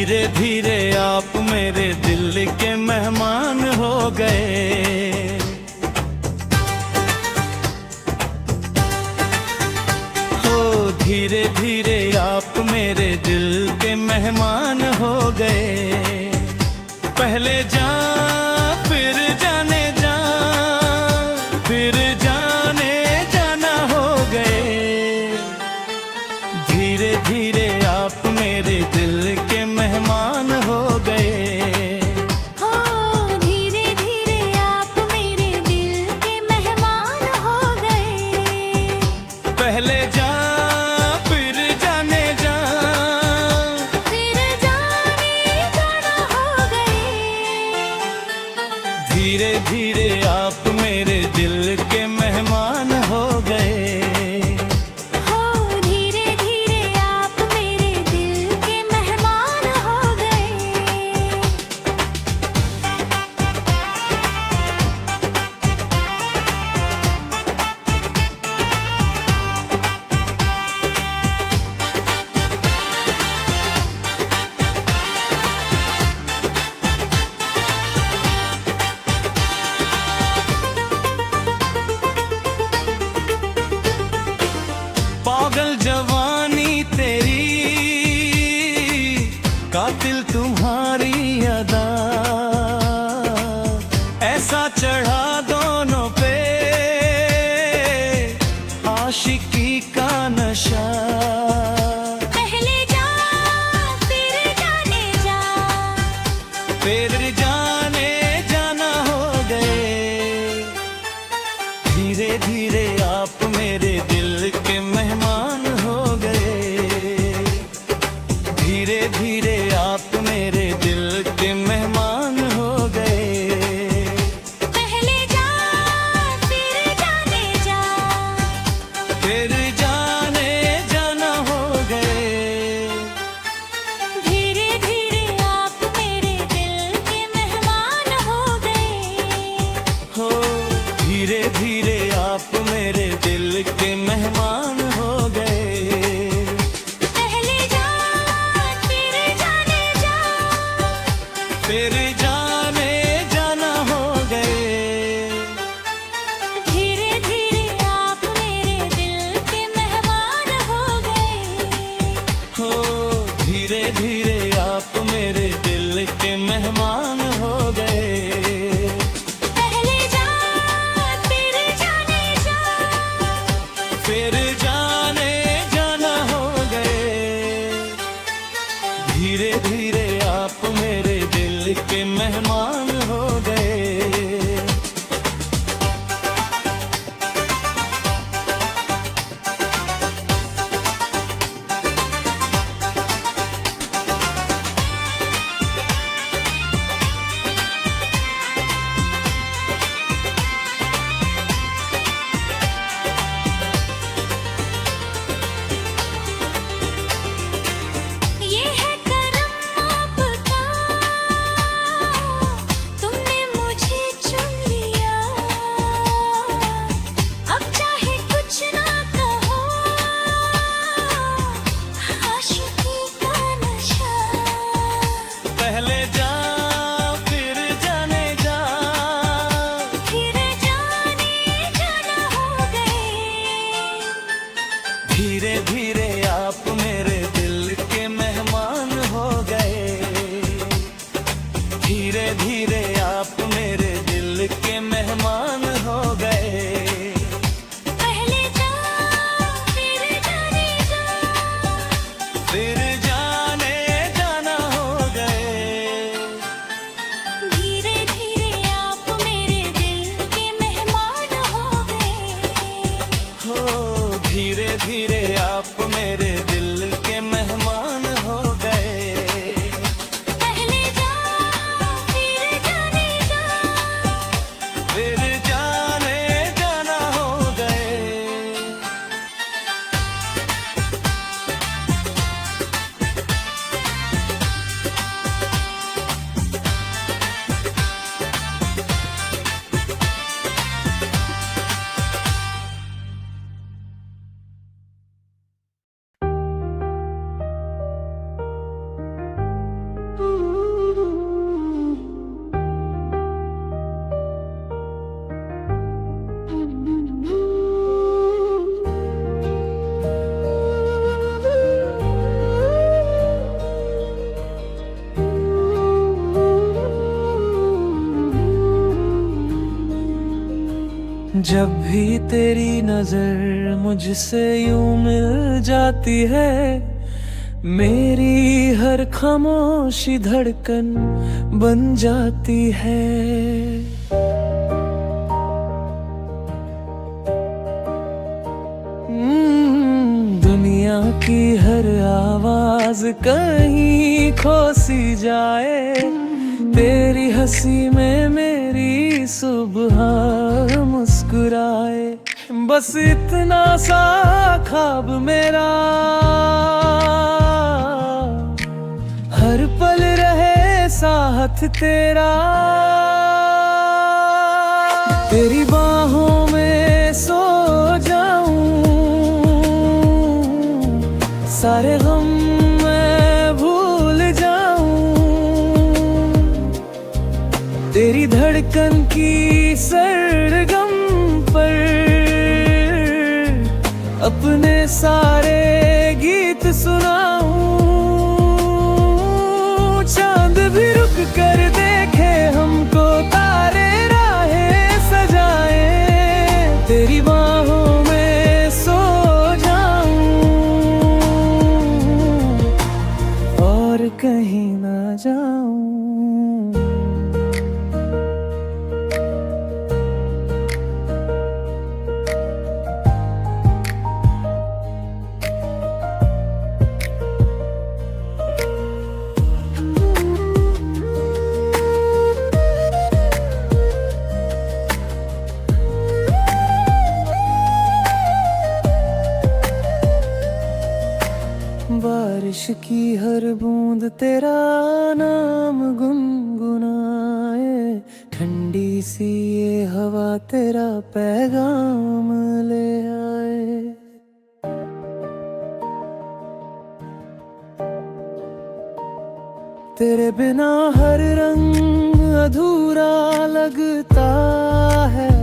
धीरे धीरे आप मेरे दिल के मेहमान हो गए। हो धीरे धीरे आप मेरे दिल के मेहमान हो गए। पहले जा फिर जाने जा, फिर जाने जाना हो गए। धीरे धीरे आप मेरे दिल के मेहमान हो गए। हो धीरे धीरे आप मेरे दिल के मेहमान हो गए। पहले जा फिर जाने जा, फिर जाने जाना हो गए। धीरे धीरे आप मेरे दिल के मेहमान हो गए। हो धीरे धीरे आप मेरे दिल के मेहमान हो गए। पागल जवानी तेरी, कातिल तुम्हारी अदा, ऐसा चढ़ा दोनों पे आशिकी का नशा। पहले जा फिर जाने जा, फिर जाने जाना हो गए। धीरे धीरे आप मेरे दिल के मेहमान हो गए। धीरे धीरे आप मेरे दिल के मेहमान हो गए। पहले जा फिर जाने जा, फिर जाने जाना हो गए। धीरे धीरे आप मेरे दिल के मेहमान हो गए। हो धीरे धीरे आप मेरे दिल के मेहमान हो गए। पहले जा फिर जाने जा, फिर जाने जाना हो गए। धीरे धीरे आप मेरे दिल के मेहमान हो गए। हो धीरे धीरे आप मेरे दिल के मेहमान हो गए। पहले जा फिर जाने जा, फिर जाने जाना हो गए। धीरे धीरे आप मेरे दिल के मेहमान हो गए। ये है करम आपका, तुमने मुझे चुन लिया। अब चाहे कुछ ना कहो, आशिकी का नशा। पहले जा फिर जाने जा, फिर जाने जाना हो गए। धीरे धीरे आप मेरे दिल के मेहमान हो गए। धीरे धीरे आप मेरे दिल के मेहमान हो गए। पहले जा फिर जाने जा, फिर जाने जाना हो गए। धीरे धीरे आप मेरे दिल के मेहमान हो गए। हो धीरे धीरे आप मेरे दिल जब भी तेरी नजर मुझसे यूं मिल जाती है, मेरी हर खामोशी धड़कन बन जाती है। दुनिया की हर आवाज कहीं खो सी जाए, तेरी हंसी में मेरी सुबह मुस्कुराए। बस इतना सा ख्वाब मेरा, हर पल रहे साथ तेरा। तेरी बाहों में सो जाऊं, सारे गम मैं भूल जाऊं। तेरी धड़कन की सरगम पर अपने सारे गीत सुनाऊं। चांद भी रुक कर देखे हमको, तारे राहें सजाए। तेरी बाहों में सो जाऊं और कहीं ना जाऊं। बारिश की हर बूंद तेरा नाम गुनगुनाए। ठंडी सी ये हवा तेरा पैगाम ले आए। तेरे बिना हर रंग अधूरा लगता है,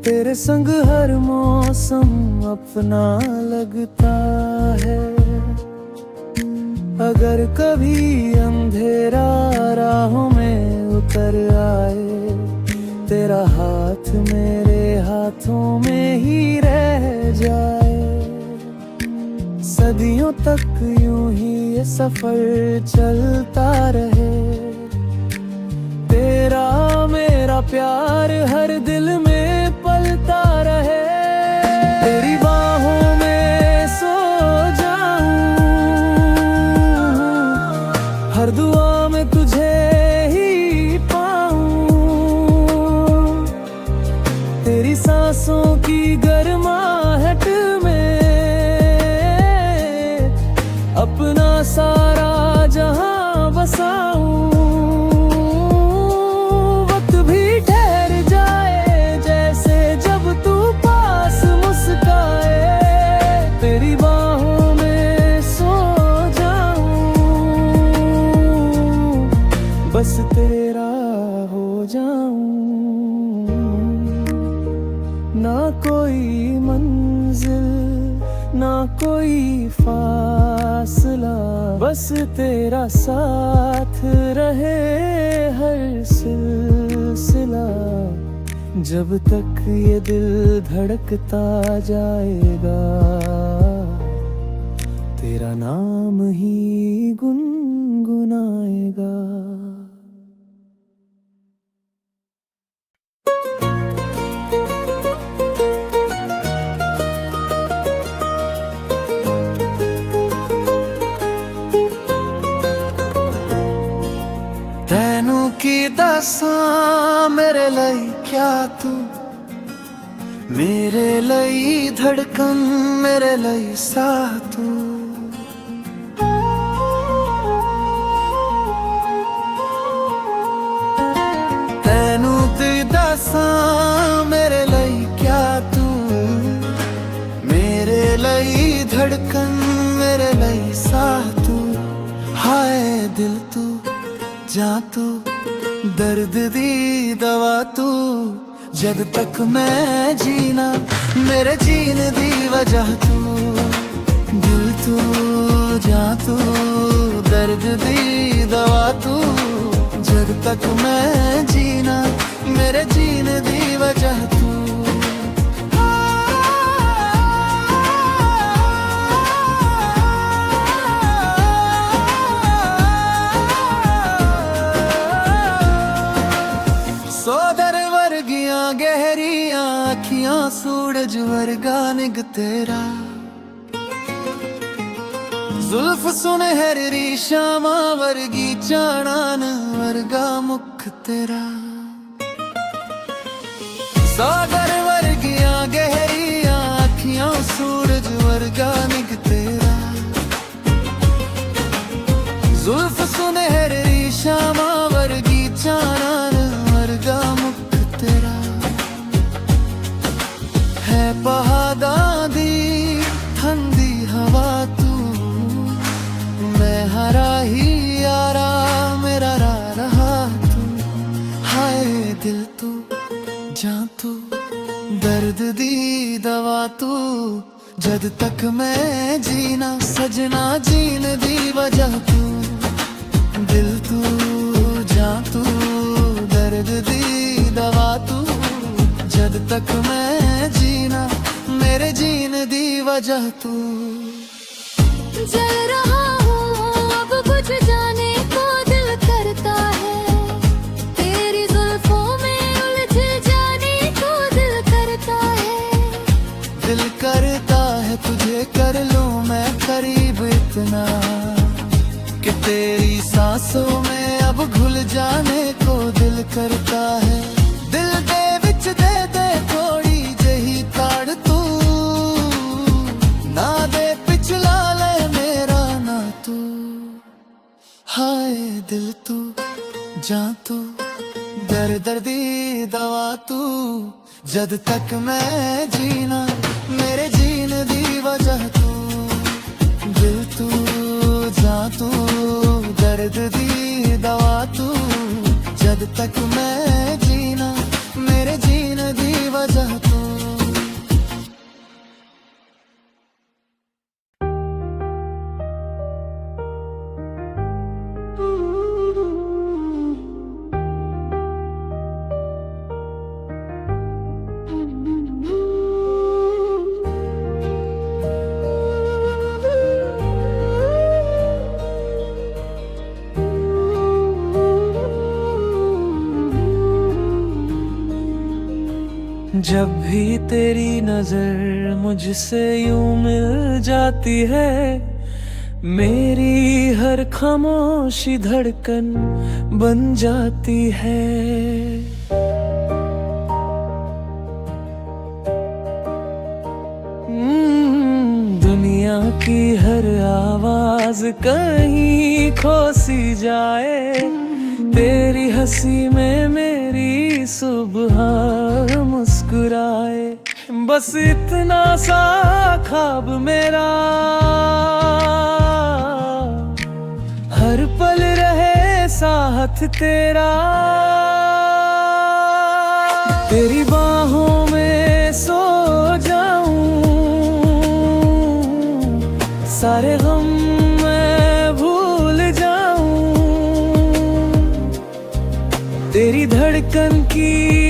तेरे संग हर मौसम अपना लगता है। अगर कभी अंधेरा राहों में उतर आए, तेरा हाथ मेरे हाथों में ही रह जाए। सदियों तक यूं ही ये सफर चलता रहे, तेरा मेरा प्यार हर दिल में पलता रहे। तेरी बाहों में सो जाऊं, हर दुआ में तुझे ही पाऊं। तेरी सांसों की गर्माहट में अपना सारा जहां बसाऊं। वक्त भी ठहर जाए जैसे जब तू पास मुस्काए। तेरी बाहों में सो जाऊं, बस तेरा हो जाऊं। ना कोई मंजिल ना कोई फासला, बस तेरा साथ रहे हर सिलसिला। जब तक ये दिल धड़कता जाएगा, तेरा नाम ही गुनगुनाएगा। तैनू की दसां मेरे लई क्या तू, मेरे लई धड़कन मेरे लई साह तू। तैनू की दसां मेरे लई क्या तू, मेरे लई धड़कन मेरे लई साह तू। हाय दिल तू जा तू, दर्द दी दवा तू। जद तक मैं जीना मेरे जीने दी वजह तू। दिल तू जा तू, दर्द दी दवा तू। जद तक मैं जीना मेरे जीने दी वजह तू। वर्गा निग तेरा जुल्फ सुनहरी शामा वर्गी चाणन वर्गा मुख तेरा सागर वर्गियां गहरियां अखियां सूरज वर्गा निग तेरा जुल्फ सुनहरी शामा वर्गी चाणन वर्गा मुख तेरा है पहाड़ां दी ठंडी हवा तू मैं हरा ही यारा मेरा रा रहा तू हाय दिल तू जां तू दर्द दी दवा तू जद तक मैं जीना सजना जीन दी वजह तू दिल तू जां तू दर्द दी दवा तू जद तक मैं जीना मेरे जीन दी वजह तू जल रहा हूँ अब कुछ जाने को दिल करता है तेरी जुल्फों में उलझ जाने को दिल करता है दिल करता है तुझे कर लूं मैं करीब इतना कि तेरी सांसों में अब घुल जाने को दिल करता है दिल दे विच दे दे थोड़ी जही ताड़ तू ना दे पिछला ले मेरा ना तू हाय दिल तू जां तू दर दर्दी दवा तू जद तक मैं जीना मेरे जीन दी वजह तू दिल तू जां तू दर्द दी दवा तू जद तक मैं जीना मेरे जीन दी वजह तू जब भी तेरी नजर मुझसे यूं मिल जाती है मेरी हर खामोशी धड़कन बन जाती है दुनिया की हर आवाज कहीं खो सी जाए तेरी हंसी में मेरी सुबह मुस्कुराए बस इतना सा ख्वाब मेरा हर पल रहे साथ तेरा तेरी बाहों में सो जाऊं सारे गम मैं भूल जाऊं तेरी धड़कन की